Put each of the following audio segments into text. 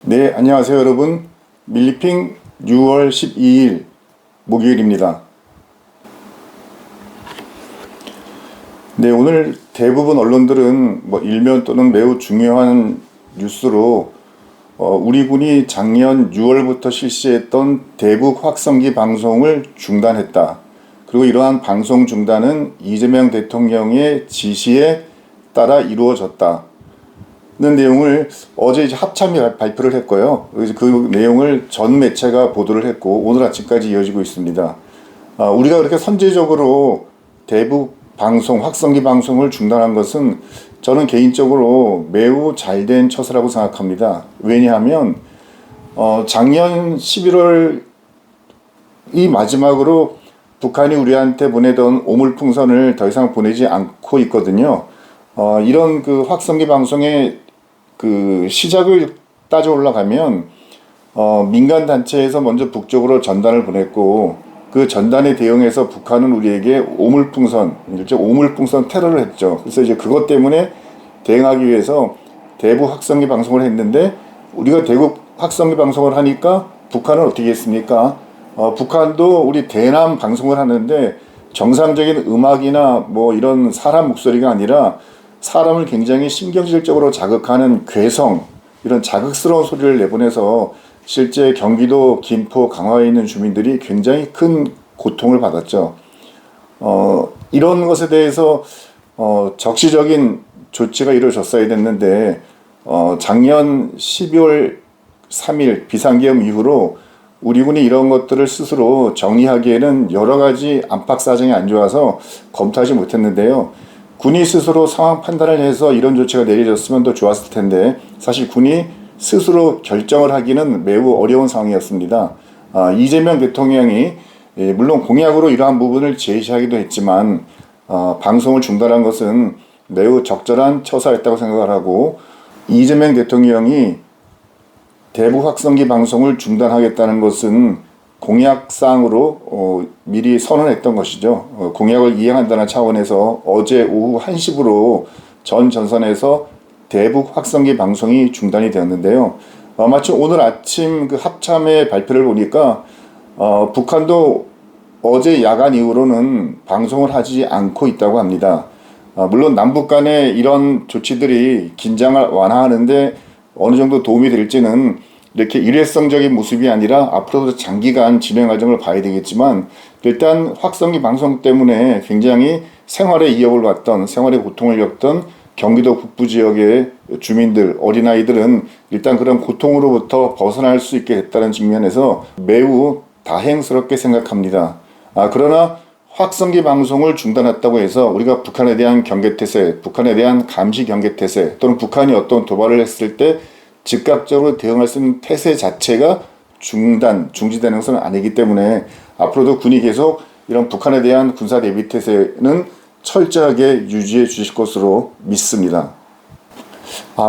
네, 안녕하세요 여러분. 밀리핑 6월 12일 목요일입니다. 네, 오늘 대부분 언론들은 일면 또는 매우 중요한 뉴스로 우리 군이 작년 6월부터 실시했던 대북 확성기 방송을 중단했다. 그리고 이러한 방송 중단은 이재명 대통령의 지시에 따라 이루어졌다. 는 내용을 어제 합참이 발표를 했고요. 그래서 그 내용을 전 매체가 보도를 했고 오늘 아침까지 이어지고 있습니다. 우리가 그렇게 선제적으로 대북 방송, 확성기 방송을 중단한 것은 저는 개인적으로 매우 잘된 처사라고 생각합니다. 왜냐하면 작년 11월 이 마지막으로 북한이 우리한테 보내던 오물풍선을 더 이상 보내지 않고 있거든요. 이런 그 확성기 방송의 그 시작을 따져 올라가면 민간 단체에서 먼저 북쪽으로 전단을 보냈고 그 전단에 대응해서 북한은 우리에게 오물풍선, 일종 오물풍선 테러를 했죠. 그래서 이제 그것 때문에 대응하기 위해서 대북 확성기 방송을 했는데 우리가 대북 확성기 방송을 하니까 북한은 어떻게 했습니까? 북한도 우리 대남 방송을 하는데 정상적인 음악이나 이런 사람 목소리가 아니라 사람을 굉장히 신경질적으로 자극하는 괴성, 이런 자극스러운 소리를 내보내서 실제 경기도 김포 강화에 있는 주민들이 굉장히 큰 고통을 받았죠. 이런 것에 대해서 적시적인 조치가 이루어졌어야 됐는데 작년 12월 3일 비상계엄 이후로 우리 군이 이런 것들을 스스로 정리하기에는 여러 가지 안팎 사정이 안 좋아서 검토하지 못했는데요. 군이 스스로 상황 판단을 해서 이런 조치가 내려졌으면 더 좋았을 텐데 사실 군이 스스로 결정을 하기는 매우 어려운 상황이었습니다. 이재명 대통령이 물론 공약으로 이러한 부분을 제시하기도 했지만 방송을 중단한 것은 매우 적절한 처사였다고 생각을 하고 이재명 대통령이 대북 확성기 방송을 중단하겠다는 것은 공약상으로 미리 선언했던 것이죠. 공약을 이행한다는 차원에서 어제 오후 1시부로 전 전선에서 대북 확성기 방송이 중단이 되었는데요. 마침 오늘 아침 그 합참의 발표를 보니까 북한도 어제 야간 이후로는 방송을 하지 않고 있다고 합니다. 물론 남북 간의 이런 조치들이 긴장을 완화하는데 어느 정도 도움이 될지는 이렇게 일회성적인 모습이 아니라 앞으로도 장기간 진행 과정을 봐야 되겠지만 일단 확성기 방송 때문에 굉장히 생활에 이역을 받던, 생활에 고통을 겪던 경기도 북부 지역의 주민들, 어린아이들은 일단 그런 고통으로부터 벗어날 수 있게 됐다는 측면에서 매우 다행스럽게 생각합니다. 그러나 확성기 방송을 중단했다고 해서 우리가 북한에 대한 경계태세, 북한에 대한 감시 경계태세 또는 북한이 어떤 도발을 했을 때 즉각적으로 대응할 수 있는 태세 자체가 중지되는 것은 아니기 때문에 앞으로도 군이 계속 이런 북한에 대한 군사 대비 태세는 철저하게 유지해 주실 것으로 믿습니다.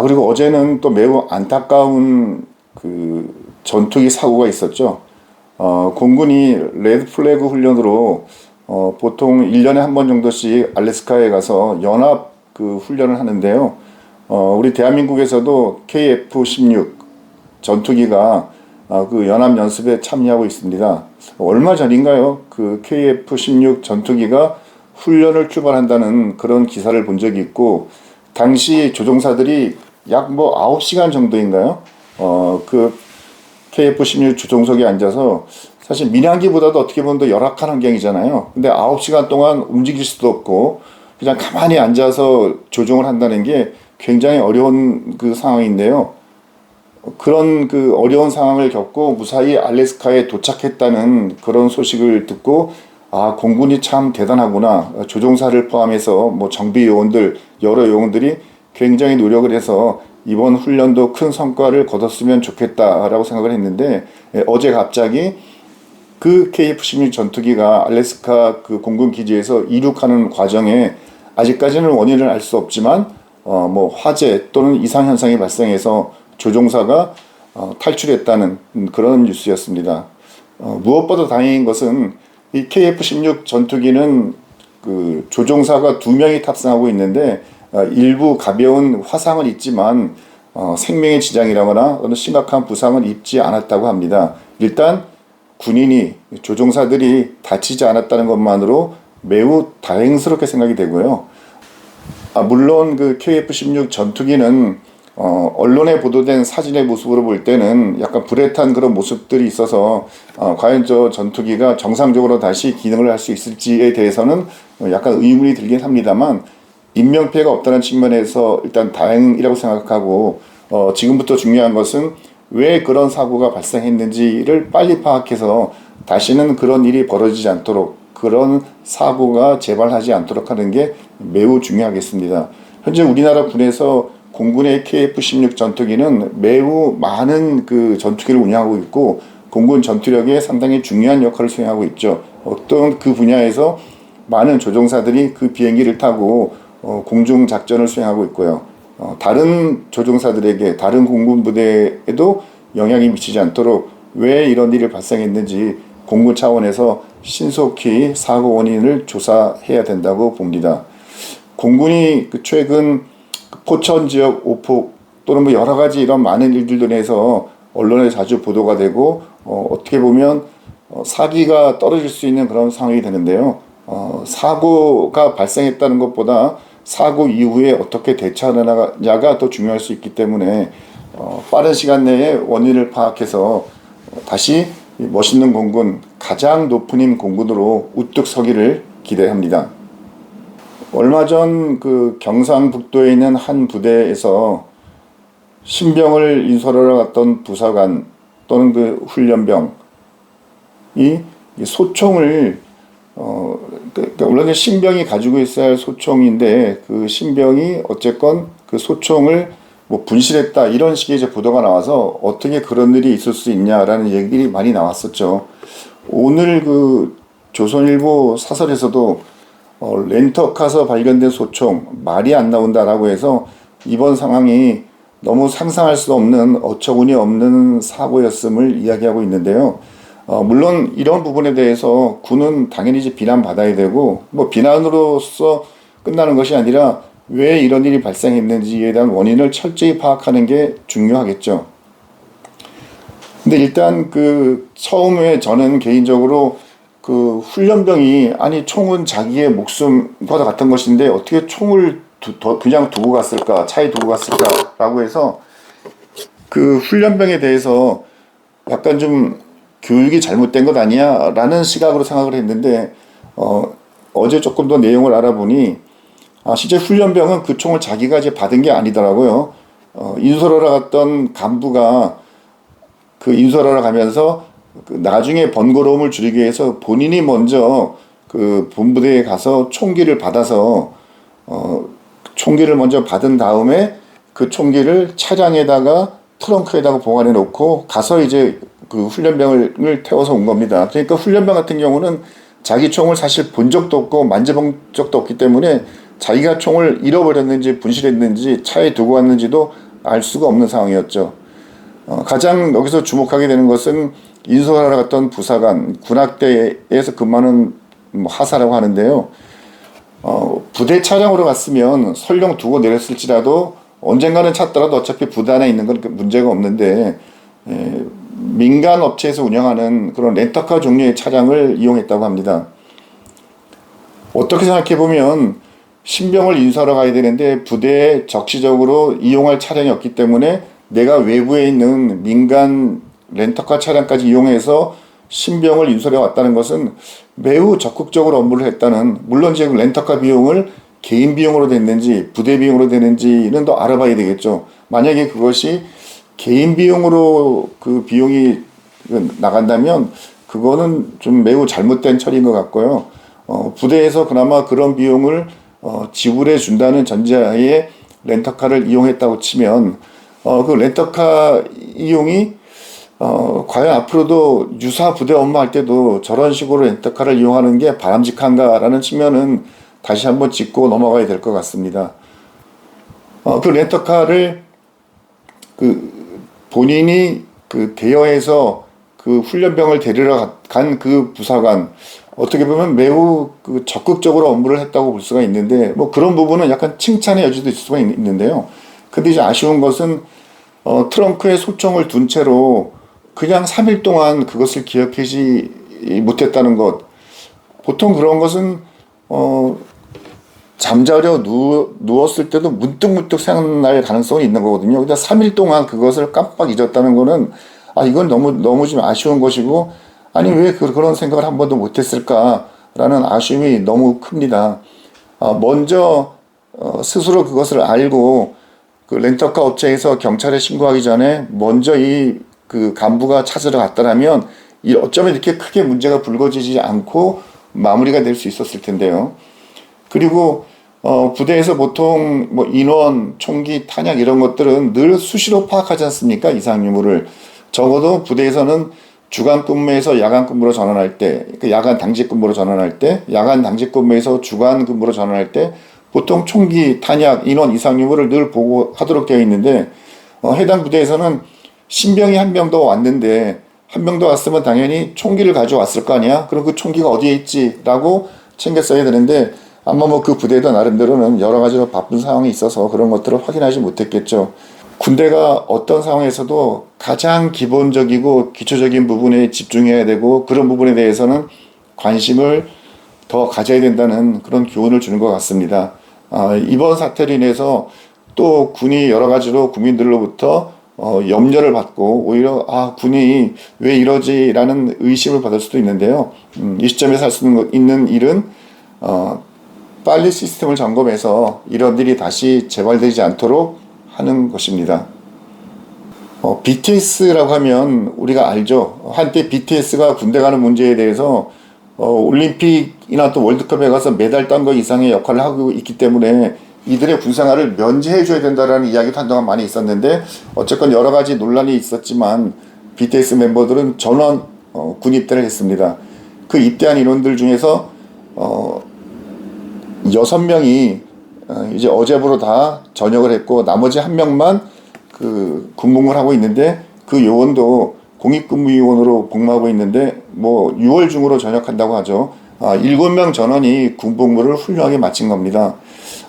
그리고 어제는 또 매우 안타까운 그 전투기 사고가 있었죠. 공군이 레드 플래그 훈련으로 보통 1년에 한 번 정도씩 알래스카에 가서 연합 그 훈련을 하는데요. 우리 대한민국에서도 KF-16 전투기가 그 연합 연습에 참여하고 있습니다. 얼마 전인가요? 그 KF-16 전투기가 훈련을 출발한다는 그런 기사를 본 적이 있고 당시 조종사들이 약 9시간 정도인가요? 그 KF-16 조종석에 앉아서 사실 민항기보다도 어떻게 보면 더 열악한 환경이잖아요. 근데 9시간 동안 움직일 수도 없고 그냥 가만히 앉아서 조종을 한다는 게 굉장히 어려운 그 상황인데요. 그런 그 어려운 상황을 겪고 무사히 알래스카에 도착했다는 그런 소식을 듣고 공군이 참 대단하구나. 조종사를 포함해서 정비 요원들, 여러 요원들이 굉장히 노력을 해서 이번 훈련도 큰 성과를 거뒀으면 좋겠다라고 생각을 했는데 어제 갑자기 그 KF-16 전투기가 알래스카 그 공군 기지에서 이륙하는 과정에 아직까지는 원인을 알 수 없지만 화재 또는 이상 현상이 발생해서 조종사가 탈출했다는 그런 뉴스였습니다. 무엇보다 다행인 것은 이 KF-16 전투기는 그 조종사가 2명이 탑승하고 있는데 일부 가벼운 화상은 있지만 생명의 지장이라거나 어느 심각한 부상은 입지 않았다고 합니다. 일단 군인이 조종사들이 다치지 않았다는 것만으로 매우 다행스럽게 생각이 되고요. 물론 그 KF-16 전투기는 언론에 보도된 사진의 모습으로 볼 때는 약간 불에 탄 그런 모습들이 있어서 과연 저 전투기가 정상적으로 다시 기능을 할 수 있을지에 대해서는 약간 의문이 들긴 합니다만 인명피해가 없다는 측면에서 일단 다행이라고 생각하고 지금부터 중요한 것은 왜 그런 사고가 발생했는지를 빨리 파악해서 다시는 그런 일이 벌어지지 않도록 그런 사고가 재발하지 않도록 하는 게 매우 중요하겠습니다. 현재 우리나라 군에서 공군의 KF-16 전투기는 매우 많은 그 전투기를 운영하고 있고 공군 전투력에 상당히 중요한 역할을 수행하고 있죠. 어떤 그 분야에서 많은 조종사들이 그 비행기를 타고 공중 작전을 수행하고 있고요. 다른 조종사들에게 다른 공군 부대에도 영향이 미치지 않도록 왜 이런 일이 발생했는지 공군 차원에서 신속히 사고 원인을 조사해야 된다고 봅니다. 공군이 최근 포천 지역 오폭 또는 뭐 여러 가지 이런 많은 일들로 인해서 언론에 자주 보도가 되고 어떻게 보면 사기가 떨어질 수 있는 그런 상황이 되는데요. 사고가 발생했다는 것보다 사고 이후에 어떻게 대처하느냐가 더 중요할 수 있기 때문에 빠른 시간 내에 원인을 파악해서 다시 멋있는 공군, 가장 높은 힘 공군으로 우뚝 서기를 기대합니다. 얼마 전 그 경상북도에 있는 한 부대에서 신병을 인솔하러 갔던 부사관 또는 그 훈련병이 소총을 물론 신병이 가지고 있어야 할 소총인데 그 신병이 어쨌건 그 소총을 뭐 분실했다 이런 식의 이제 보도가 나와서 어떻게 그런 일이 있을 수 있냐라는 얘기들이 많이 나왔었죠. 오늘 그 조선일보 사설에서도 렌터카에서 발견된 소총 말이 안 나온다라고 해서 이번 상황이 너무 상상할 수 없는 어처구니 없는 사고였음을 이야기하고 있는데요. 물론 이런 부분에 대해서 군은 당연히 이제 비난받아야 되고 뭐 비난으로서 끝나는 것이 아니라 왜 이런 일이 발생했는지에 대한 원인을 철저히 파악하는 게 중요하겠죠. 근데 일단 그 처음에 저는 개인적으로 그 훈련병이 아니 총은 자기의 목숨과 같은 것인데 어떻게 총을 그냥 두고 갔을까, 차에 두고 갔을까라고 해서 그 훈련병에 대해서 약간 좀 교육이 잘못된 것 아니야? 라는 시각으로 생각을 했는데 어제 조금 더 내용을 알아보니 실제 훈련병은 그 총을 자기가 이제 받은 게 아니더라고요. 인솔하러 갔던 간부가 그 인솔하러 가면서 그 나중에 번거로움을 줄이기 위해서 본인이 먼저 그 본부대에 가서 총기를 받아서 총기를 먼저 받은 다음에 그 총기를 차량에다가 트렁크에다가 보관해 놓고 가서 이제 그 훈련병을 태워서 온 겁니다. 그러니까 훈련병 같은 경우는 자기 총을 사실 본 적도 없고 만져본 적도 없기 때문에 자기가 총을 잃어버렸는지 분실했는지 차에 두고 왔는지도 알 수가 없는 상황이었죠. 가장 여기서 주목하게 되는 것은 인솔하러 갔던 부사관, 군악대에서 근무하는 하사라고 하는데요. 부대 차량으로 갔으면 설령 두고 내렸을지라도 언젠가는 찾더라도 어차피 부대 안에 있는 건 문제가 없는데 민간 업체에서 운영하는 그런 렌터카 종류의 차량을 이용했다고 합니다. 어떻게 생각해 보면 신병을 인솔하러 가야 되는데 부대에 적시적으로 이용할 차량이 없기 때문에 내가 외부에 있는 민간 렌터카 차량까지 이용해서 신병을 인솔해 왔다는 것은 매우 적극적으로 업무를 했다는, 물론 지금 렌터카 비용을 개인 비용으로 됐는지 부대 비용으로 되는지는 더 알아봐야 되겠죠. 만약에 그것이 개인 비용으로 그 비용이 나간다면 그거는 좀 매우 잘못된 처리인 것 같고요. 부대에서 그나마 그런 비용을 지불해 준다는 전제하에 렌터카를 이용했다고 치면 그 렌터카 이용이 과연 앞으로도 유사 부대 업무할 때도 저런 식으로 렌터카를 이용하는 게 바람직한가라는 측면은 다시 한번 짚고 넘어가야 될 것 같습니다. 그 렌터카를 그 본인이 그 대여해서 그 훈련병을 데리러 간 그 부사관 어떻게 보면 매우 그 적극적으로 업무를 했다고 볼 수가 있는데 뭐 그런 부분은 약간 칭찬의 여지도 있을 수가 있는데요. 근데 이제 아쉬운 것은 트렁크에 소총을 둔 채로 그냥 3일 동안 그것을 기억하지 못했다는 것. 보통 그런 것은 잠자려 누웠을 때도 문득문득 생각날 가능성이 있는 거거든요. 근데 3일 동안 그것을 깜빡 잊었다는 거는 이건 너무 좀 아쉬운 것이고 아니 왜 그런 생각을 한 번도 못했을까라는 아쉬움이 너무 큽니다. 먼저 스스로 그것을 알고 그 렌터카 업체에서 경찰에 신고하기 전에 먼저 이 그 간부가 찾으러 갔더라면 어쩌면 이렇게 크게 문제가 불거지지 않고 마무리가 될 수 있었을 텐데요. 그리고 부대에서 보통 뭐 인원, 총기, 탄약 이런 것들은 늘 수시로 파악하지 않습니까? 이상 유무를. 적어도 부대에서는 주간 근무에서 야간 근무로 전환할 때, 그 야간 당직 근무로 전환할 때, 야간 당직 근무에서 주간 근무로 전환할 때 보통 총기, 탄약, 인원 이상 유무를 늘 보고하도록 되어 있는데 해당 부대에서는 신병이 한 명 더 왔는데 한 명 더 왔으면 당연히 총기를 가져왔을 거 아니야? 그럼 그 총기가 어디에 있지라고 챙겼어야 되는데 아마 뭐 그 부대도 나름대로는 여러 가지로 바쁜 상황이 있어서 그런 것들을 확인하지 못했겠죠. 군대가 어떤 상황에서도 가장 기본적이고 기초적인 부분에 집중해야 되고 그런 부분에 대해서는 관심을 더 가져야 된다는 그런 교훈을 주는 것 같습니다. 이번 사태로 인해서 또 군이 여러 가지로 국민들로부터 염려를 받고 오히려 군이 왜 이러지라는 의심을 받을 수도 있는데요. 이 시점에서 할 수 있는 일은 빨리 시스템을 점검해서 이런 일이 다시 재발되지 않도록 하는 것입니다. BTS라고 하면 우리가 알죠. 한때 BTS가 군대 가는 문제에 대해서 올림픽이나 또 월드컵에 가서 메달 딴 거 이상의 역할을 하고 있기 때문에 이들의 군생활을 면제해줘야 된다라는 이야기도 한동안 많이 있었는데 어쨌건 여러 가지 논란이 있었지만 BTS 멤버들은 전원 군 입대를 했습니다. 그 입대한 인원들 중에서 6명이 이제 어제부로 다 전역을 했고 나머지 1명만 그 군복무를 하고 있는데 그 요원도 공익근무요원으로 복무하고 있는데 뭐 6월 중으로 전역한다고 하죠. 7명 전원이 군복무를 훌륭하게 마친 겁니다.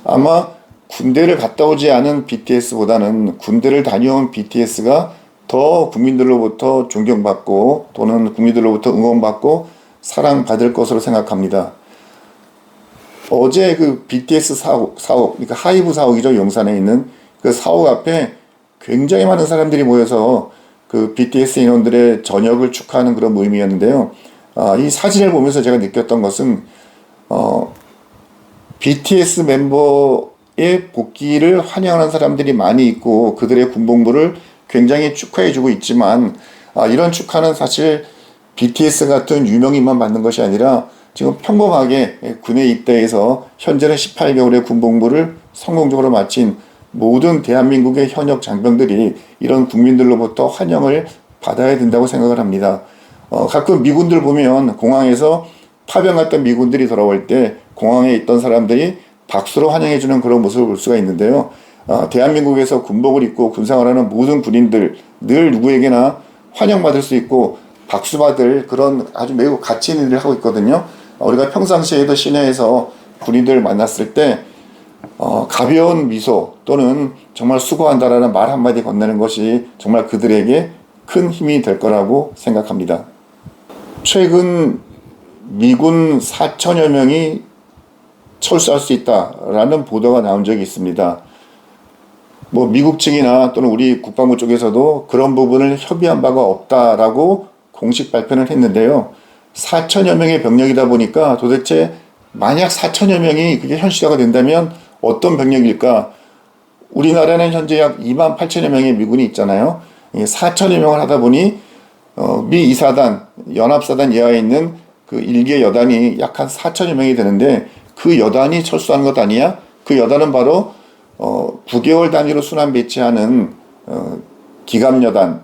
아마 군대를 갔다 오지 않은 BTS보다는 군대를 다녀온 BTS가 더 국민들로부터 존경받고 또는 국민들로부터 응원받고 사랑받을 것으로 생각합니다. 어제 그 BTS 사옥, 그러니까 하이브 사옥이죠. 용산에 있는 그 사옥 앞에 굉장히 많은 사람들이 모여서 그 BTS 인원들의 전역을 축하하는 그런 모임이었는데요. 이 사진을 보면서 제가 느꼈던 것은 BTS 멤버의 복귀를 환영하는 사람들이 많이 있고 그들의 군복무를 굉장히 축하해주고 있지만 이런 축하는 사실 BTS 같은 유명인만 받는 것이 아니라 지금 평범하게 군에 입대해서 현재는 18개월의 군복무를 성공적으로 마친 모든 대한민국의 현역 장병들이 이런 국민들로부터 환영을 받아야 된다고 생각을 합니다. 가끔 미군들 보면 공항에서 파병 갔던 미군들이 돌아올 때 공항에 있던 사람들이 박수로 환영해주는 그런 모습을 볼 수가 있는데요. 대한민국에서 군복을 입고 군생활하는 모든 군인들 늘 누구에게나 환영받을 수 있고 박수받을 그런 아주 매우 가치 있는 일을 하고 있거든요. 우리가 평상시에도 시내에서 군인들을 만났을 때 가벼운 미소 또는 정말 수고한다라는 말 한마디 건네는 것이 정말 그들에게 큰 힘이 될 거라고 생각합니다. 최근 미군 4천여 명이 철수할 수 있다라는 보도가 나온 적이 있습니다. 뭐 미국 측이나 또는 우리 국방부 쪽에서도 그런 부분을 협의한 바가 없다라고 공식 발표를 했는데요. 4천여 명의 병력이다 보니까 도대체 만약 4천여 명이 그게 현실화가 된다면 어떤 병력일까? 우리나라는 현재 약 2만 8천여 명의 미군이 있잖아요. 4천여 명을 하다 보니 미 2사단, 연합사단 이하에 있는 그 일개 여단이 약 한 4천여 명이 되는데 그 여단이 철수하는 것 아니야? 그 여단은 바로 9개월 단위로 순환 배치하는 기갑여단,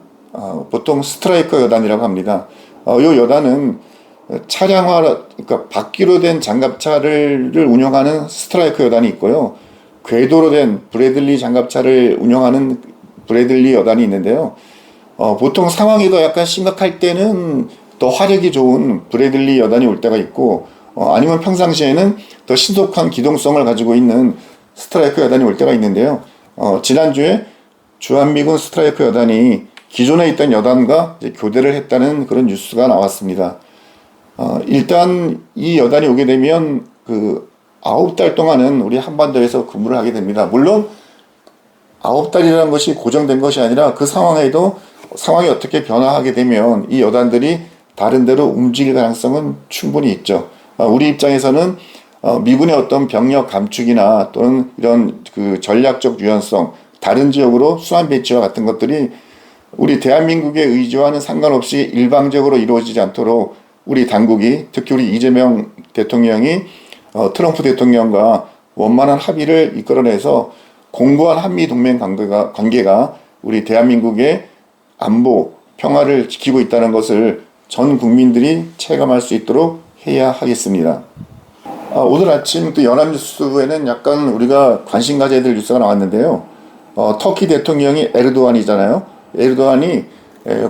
보통 스트라이커 여단이라고 합니다. 이 여단은 차량화, 그러니까 바퀴로 된 장갑차를 운영하는 스트라이커 여단이 있고요. 궤도로 된 브래들리 장갑차를 운영하는 브래들리 여단이 있는데요. 보통 상황이 더 약간 심각할 때는 더 화력이 좋은 브래들리 여단이 올 때가 있고, 아니면 평상시에는 더 신속한 기동성을 가지고 있는 스트라이크 여단이 올 때가 있는데요. 지난주에 주한미군 스트라이크 여단이 기존에 있던 여단과 이제 교대를 했다는 그런 뉴스가 나왔습니다. 일단 이 여단이 오게 되면 그 9달 동안은 우리 한반도에서 근무를 하게 됩니다. 물론 9달이라는 것이 고정된 것이 아니라 그 상황에도 상황이 어떻게 변화하게 되면 이 여단들이 다른 데로 움직일 가능성은 충분히 있죠. 우리 입장에서는 미군의 어떤 병력 감축이나 또는 이런 그 전략적 유연성, 다른 지역으로 수환 배치와 같은 것들이 우리 대한민국의 의지와는 상관없이 일방적으로 이루어지지 않도록 우리 당국이, 특히 우리 이재명 대통령이 트럼프 대통령과 원만한 합의를 이끌어내서 공고한 한미동맹 관계가 우리 대한민국의 안보, 평화를 지키고 있다는 것을 전 국민들이 체감할 수 있도록 해야 하겠습니다. 오늘 아침 또 연합뉴스에는 약간 우리가 관심 가져야 될 뉴스가 나왔는데요. 터키 대통령이 에르도안이잖아요. 에르도안이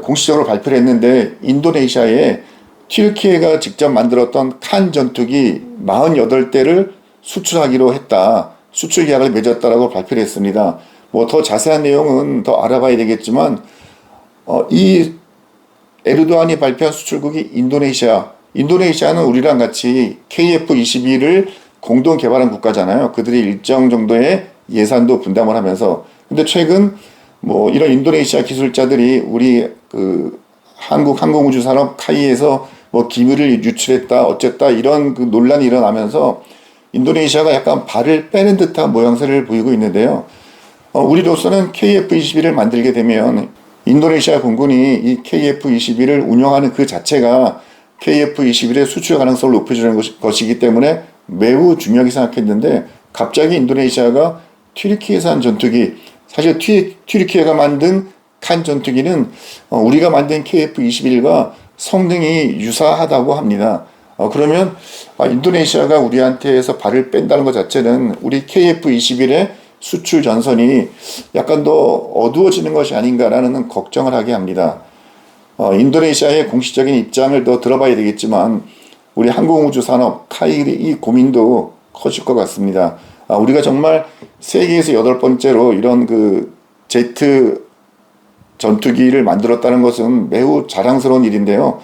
공식적으로 발표를 했는데 인도네시아에 튀르키예가 직접 만들었던 칸 전투기 48대를 수출하기로 했다. 수출 계약을 맺었다라고 발표를 했습니다. 뭐 더 자세한 내용은 더 알아봐야 되겠지만 이 에르도안이 발표한 수출국이 인도네시아는 우리랑 같이 KF-21을 공동 개발한 국가잖아요. 그들이 일정 정도의 예산도 분담을 하면서. 근데 최근 뭐 이런 인도네시아 기술자들이 우리 그 한국 항공우주 산업 카이에서 뭐 기밀을 유출했다 어쨌다 이런 그 논란이 일어나면서 인도네시아가 약간 발을 빼는 듯한 모양새를 보이고 있는데요. 우리로서는 KF-21을 만들게 되면 인도네시아 공군이 이 KF-21을 운영하는 그 자체가 KF-21의 수출 가능성을 높여주는 것이기 때문에 매우 중요하게 생각했는데 갑자기 인도네시아가 튀르키예산 전투기, 사실 튀르키예가 만든 칸 전투기는 우리가 만든 KF-21과 성능이 유사하다고 합니다. 그러면 인도네시아가 우리한테서 발을 뺀다는 것 자체는 우리 KF-21의 수출 전선이 약간 더 어두워지는 것이 아닌가라는 걱정을 하게 합니다. 인도네시아의 공식적인 입장을 더 들어봐야 되겠지만 우리 항공우주 산업 카이의 이 고민도 커질 것 같습니다. 우리가 정말 세계에서 8번째로 이런 그 제트 전투기를 만들었다는 것은 매우 자랑스러운 일인데요.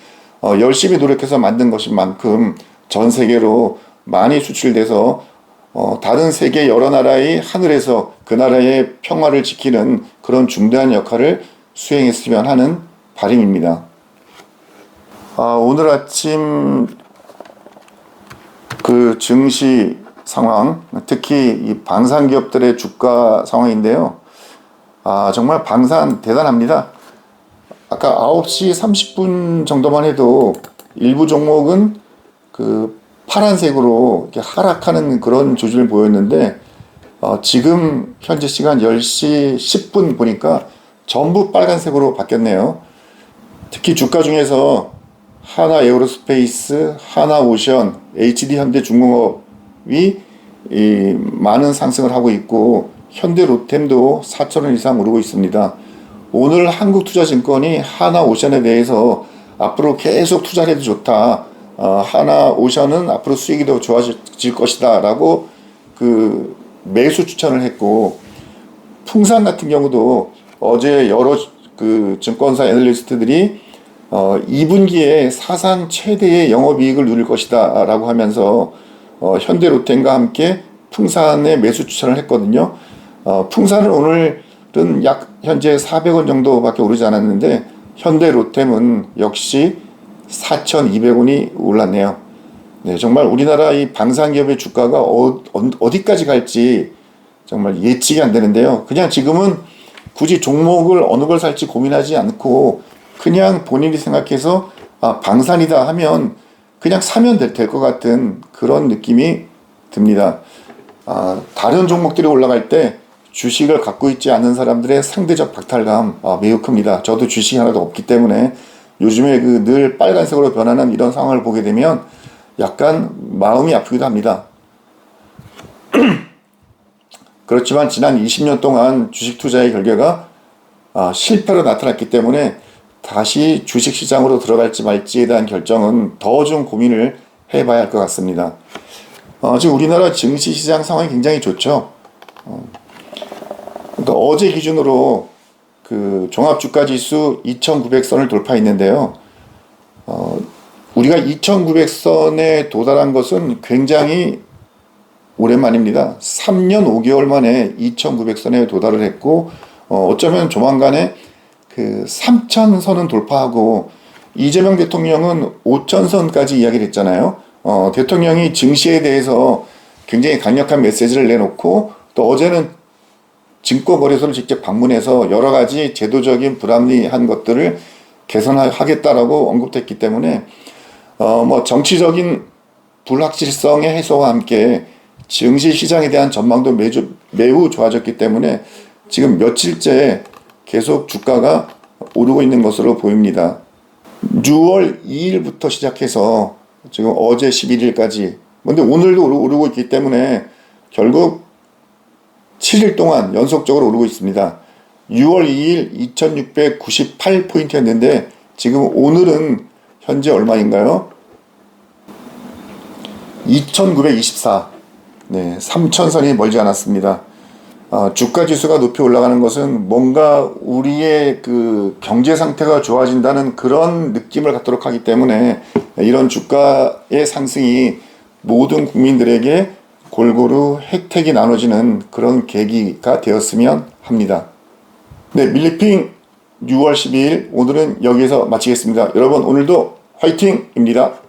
열심히 노력해서 만든 것인 만큼 전 세계로 많이 수출돼서 다른 세계 여러 나라의 하늘에서 그 나라의 평화를 지키는 그런 중대한 역할을 수행했으면 하는 바람입니다. 오늘 아침 그 증시 상황, 특히 이 방산기업들의 주가 상황인데요. 정말 방산 대단합니다. 아까 9시 30분 정도만 해도 일부 종목은 그 파란색으로 이렇게 하락하는 그런 조짐을 보였는데 지금 현재 시간 10시 10분 보니까 전부 빨간색으로 바뀌었네요. 특히 주가 중에서 하나 에어로스페이스, 하나오션, HD현대중공업이 많은 상승을 하고 있고 현대로템도 4,000원 이상 오르고 있습니다. 오늘 한국투자증권이 하나오션에 대해서 앞으로 계속 투자를 해도 좋다. 하나오션은 앞으로 수익이 더 좋아질 것이다 라고 그 매수 추천을 했고, 풍산 같은 경우도 어제 여러 그 증권사 애널리스트들이 2분기에 사상 최대의 영업이익을 누릴 것이다 라고 하면서 현대로템과 함께 풍산에 매수 추천을 했거든요. 풍산은 오늘은 약 현재 400원 정도밖에 오르지 않았는데 현대로템은 역시 4,200원이 올랐네요. 네, 정말 우리나라 이 방산기업의 주가가 어디까지 갈지 정말 예측이 안 되는데요. 그냥 지금은 굳이 종목을 어느 걸 살지 고민하지 않고 그냥 본인이 생각해서 방산이다 하면 그냥 사면 될 것 같은 그런 느낌이 듭니다. 다른 종목들이 올라갈 때 주식을 갖고 있지 않는 사람들의 상대적 박탈감 매우 큽니다. 저도 주식이 하나도 없기 때문에 요즘에 그 늘 빨간색으로 변하는 이런 상황을 보게 되면 약간 마음이 아프기도 합니다. 그렇지만 지난 20년 동안 주식 투자의 결과가 실패로 나타났기 때문에 다시 주식시장으로 들어갈지 말지에 대한 결정은 더 좀 고민을 해봐야 할 것 같습니다. 지금 우리나라 증시시장 상황이 굉장히 좋죠. 그러니까 어제 기준으로 그 종합주가지수 2,900선을 돌파했는데요. 우리가 2,900선에 도달한 것은 굉장히 오랜만입니다. 3년 5개월 만에 2,900선에 도달을 했고, 어쩌면 조만간에 그 3,000선은 돌파하고, 이재명 대통령은 5,000선까지 이야기를 했잖아요. 대통령이 증시에 대해서 굉장히 강력한 메시지를 내놓고, 또 어제는 증권거래소를 직접 방문해서 여러 가지 제도적인 불합리한 것들을 개선하겠다라고 언급했기 때문에, 정치적인 불확실성의 해소와 함께 증시 시장에 대한 전망도 매우 좋아졌기 때문에 지금 며칠째 계속 주가가 오르고 있는 것으로 보입니다. 6월 2일부터 시작해서 지금 어제 11일까지, 근데 오늘도 오르고 있기 때문에 결국 7일 동안 연속적으로 오르고 있습니다. 6월 2일 2698포인트였는데 지금 오늘은 현재 얼마인가요? 2924. 네, 3000선이 멀지 않았습니다. 주가 지수가 높이 올라가는 것은 뭔가 우리의 그 경제 상태가 좋아진다는 그런 느낌을 갖도록 하기 때문에 이런 주가의 상승이 모든 국민들에게 골고루 혜택이 나눠지는 그런 계기가 되었으면 합니다. 네, 밀리핑 6월 12일 오늘은 여기서 마치겠습니다. 여러분 오늘도 화이팅입니다.